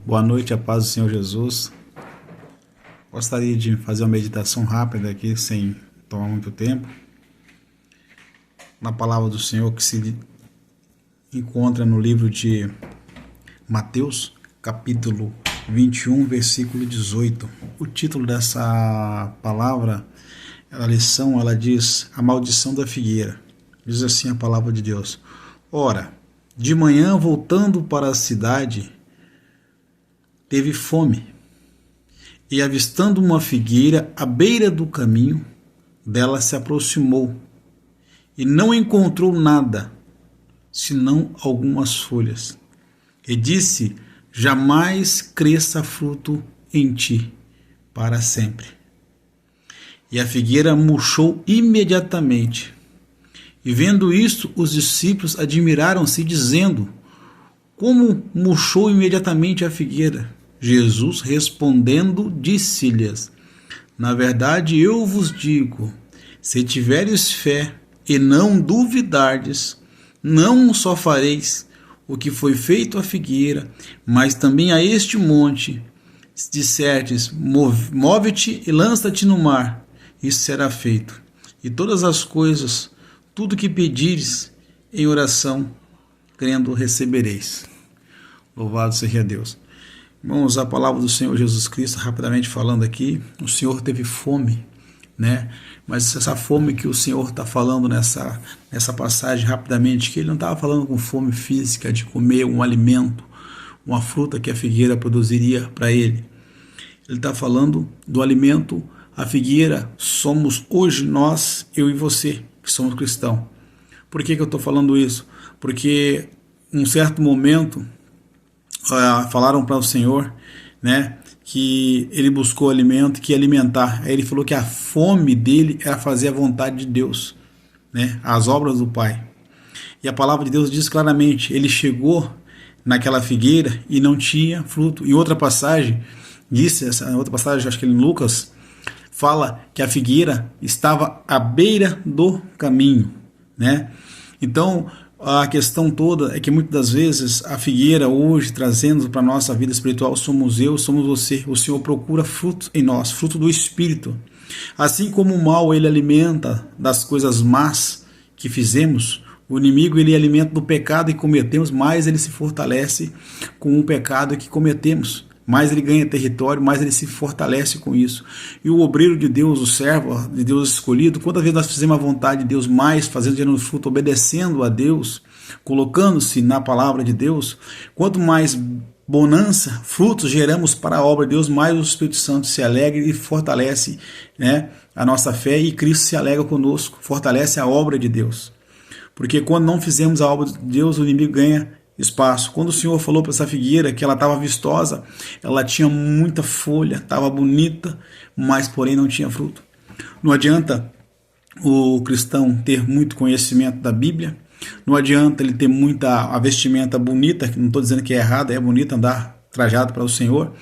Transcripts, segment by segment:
Boa noite, a paz do Senhor Jesus. Gostaria de fazer uma meditação rápida aqui, sem tomar muito tempo, na palavra do Senhor que se encontra no livro de Mateus, capítulo 21, versículo 18. O título dessa palavra, a lição, ela diz: a maldição da figueira. Diz assim a palavra de Deus: ora, de manhã, voltando para a cidade, teve fome, e avistando uma figueira à beira do caminho, dela se aproximou, e não encontrou nada, senão algumas folhas. E disse: jamais cresça fruto em ti, para sempre. E a figueira murchou imediatamente. E vendo isto, os discípulos admiraram-se, dizendo: como murchou imediatamente a figueira? Jesus, respondendo, disse-lhes: na verdade eu vos digo, se tiveres fé e não duvidardes, não só fareis o que foi feito à figueira, mas também a este monte, se disserdes: move-te e lança-te no mar, isso será feito. E todas as coisas, tudo que pedires em oração, crendo, recebereis. Louvado seja Deus. Vamos à palavra do Senhor Jesus Cristo, rapidamente falando aqui. O Senhor teve fome, né? Mas essa fome que o Senhor está falando nessa passagem, rapidamente, que ele não estava falando com fome física de comer um alimento, uma fruta que a figueira produziria para ele. Ele está falando do alimento. A figueira somos hoje nós, eu e você, que somos cristãos. Por que eu estou falando isso? Porque em um certo momento falaram para o Senhor, né, que ele buscou alimento, que ia alimentar. Aí ele falou que a fome dele era fazer a vontade de Deus, né, as obras do Pai. E a palavra de Deus diz claramente: ele chegou naquela figueira e não tinha fruto. Em outra passagem, essa outra passagem, acho que em Lucas, fala que a figueira estava à beira do caminho, né? Então, a questão toda é que muitas das vezes a figueira hoje, trazendo para a nossa vida espiritual, somos eu, somos você. O Senhor procura fruto em nós, fruto do Espírito. Assim como o mal ele alimenta das coisas más que fizemos, o inimigo ele alimenta do pecado que cometemos, mais ele se fortalece com o pecado que cometemos. Mais ele ganha território, mais ele se fortalece com isso. E o obreiro de Deus, o servo de Deus escolhido, quantas vezes nós fizemos a vontade de Deus mais, fazendo gerando fruto, obedecendo a Deus, colocando-se na palavra de Deus, quanto mais bonança, frutos geramos para a obra de Deus, mais o Espírito Santo se alegra e fortalece, né, a nossa fé, e Cristo se alegra conosco, fortalece a obra de Deus. Porque quando não fizemos a obra de Deus, o inimigo ganha espaço. Quando o Senhor falou para essa figueira que ela estava vistosa, ela tinha muita folha, estava bonita, mas porém não tinha fruto. Não adianta o cristão ter muito conhecimento da Bíblia, não adianta ele ter a vestimenta bonita, que não estou dizendo que é errado, é bonito andar trajado para o Senhor,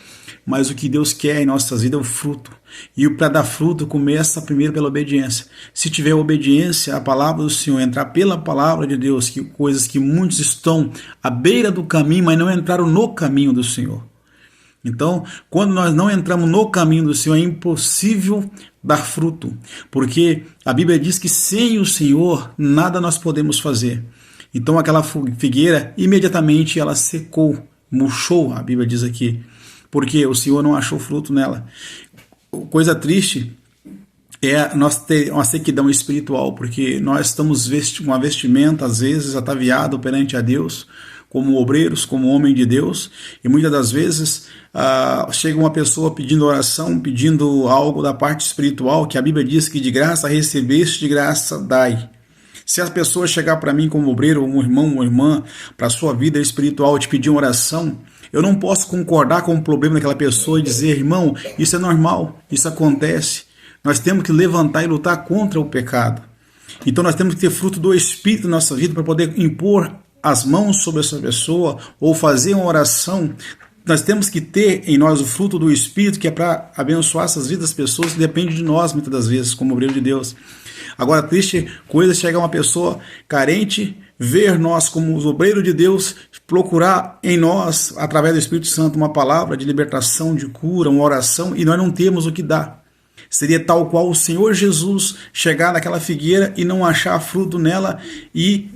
mas o que Deus quer em nossas vidas é o fruto. E para dar fruto começa primeiro pela obediência. Se tiver obediência à palavra do Senhor, entrar pela palavra de Deus, que coisas que muitos estão à beira do caminho, mas não entraram no caminho do Senhor. Então, quando nós não entramos no caminho do Senhor, é impossível dar fruto, porque a Bíblia diz que sem o Senhor nada nós podemos fazer. Então aquela figueira, imediatamente ela secou, murchou, a Bíblia diz aqui, porque o Senhor não achou fruto nela. Coisa triste é nós ter uma sequidão espiritual, porque nós estamos com uma vestimenta, às vezes, ataviado perante a Deus, como obreiros, como homem de Deus, e muitas das vezes chega uma pessoa pedindo oração, pedindo algo da parte espiritual, que a Bíblia diz que de graça recebeste, de graça dai. Se a pessoa chegar para mim como obreiro, um irmão, uma irmã, para a sua vida espiritual, te pedir uma oração, eu não posso concordar com o problema daquela pessoa e dizer: irmão, isso é normal, isso acontece. Nós temos que levantar e lutar contra o pecado. Então nós temos que ter fruto do Espírito na nossa vida para poder impor as mãos sobre essa pessoa ou fazer uma oração. Nós temos que ter em nós o fruto do Espírito, que é para abençoar essas vidas das pessoas, que depende de nós muitas das vezes, como obreiro de Deus. Agora, triste coisa é chegar uma pessoa carente, ver nós como os obreiros de Deus, procurar em nós, através do Espírito Santo, uma palavra de libertação, de cura, uma oração, e nós não temos o que dar. Seria tal qual o Senhor Jesus chegar naquela figueira e não achar fruto nela e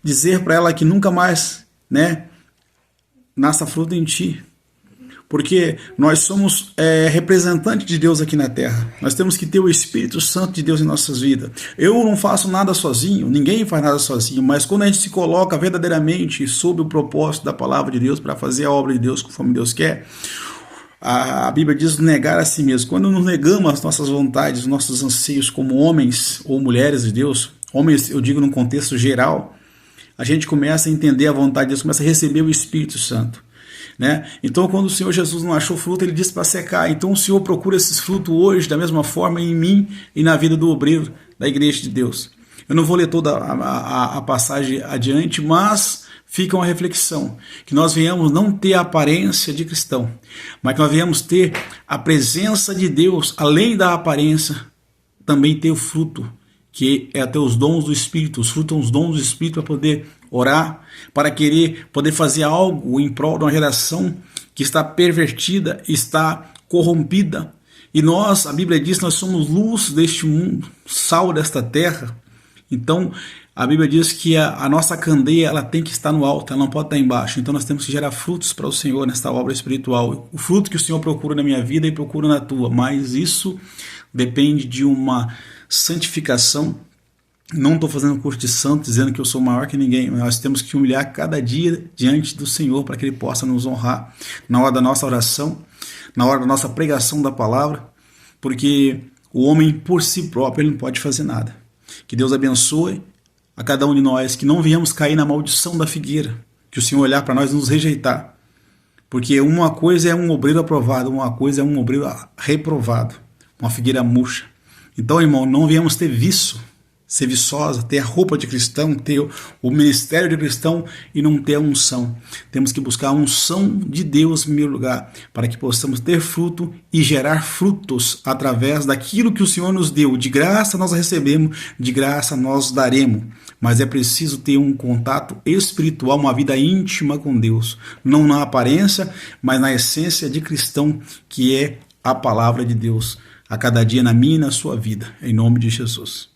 dizer para ela que nunca mais, nasça fruto em ti. Porque nós somos representantes de Deus aqui na terra. Nós temos que ter o Espírito Santo de Deus em nossas vidas. Eu não faço nada sozinho, ninguém faz nada sozinho, mas quando a gente se coloca verdadeiramente sob o propósito da palavra de Deus para fazer a obra de Deus conforme Deus quer, a Bíblia diz negar a si mesmo. Quando nos negamos as nossas vontades, os nossos anseios como homens ou mulheres de Deus, homens eu digo num contexto geral, a gente começa a entender a vontade de Deus, começa a receber o Espírito Santo. Então, quando o Senhor Jesus não achou fruto, ele disse para secar. Então, o Senhor procura esses frutos hoje, da mesma forma, em mim e na vida do obreiro da igreja de Deus. Eu não vou ler toda a passagem adiante, mas fica uma reflexão, que nós venhamos não ter a aparência de cristão, mas que nós venhamos ter a presença de Deus, além da aparência, também ter o fruto, que é até os dons do Espírito. Os frutos são os dons do Espírito para poder orar, para querer poder fazer algo em prol de uma geração que está pervertida, está corrompida. E nós, a Bíblia diz, nós somos luz deste mundo, sal desta terra. Então, a Bíblia diz que a nossa candeia ela tem que estar no alto, ela não pode estar embaixo. Então, nós temos que gerar frutos para o Senhor nesta obra espiritual. O fruto que o Senhor procura na minha vida e procura na tua, mas isso depende de uma santificação. Não estou fazendo curso de santo dizendo que eu sou maior que ninguém. Nós temos que humilhar cada dia diante do Senhor para que Ele possa nos honrar na hora da nossa oração, na hora da nossa pregação da palavra, porque o homem por si próprio ele não pode fazer nada. Que Deus abençoe a cada um de nós, que não venhamos cair na maldição da figueira, que o Senhor olhar para nós e nos rejeitar, porque uma coisa é um obreiro aprovado, uma coisa é um obreiro reprovado, uma figueira murcha. Então, irmão, não venhamos ter vício, ser viçosa, ter a roupa de cristão, ter o ministério de cristão e não ter a unção. Temos que buscar a unção de Deus em primeiro lugar, para que possamos ter fruto e gerar frutos através daquilo que o Senhor nos deu. De graça nós recebemos, de graça nós daremos. Mas é preciso ter um contato espiritual, uma vida íntima com Deus. Não na aparência, mas na essência de cristão, que é a palavra de Deus. A cada dia na minha e na sua vida. Em nome de Jesus.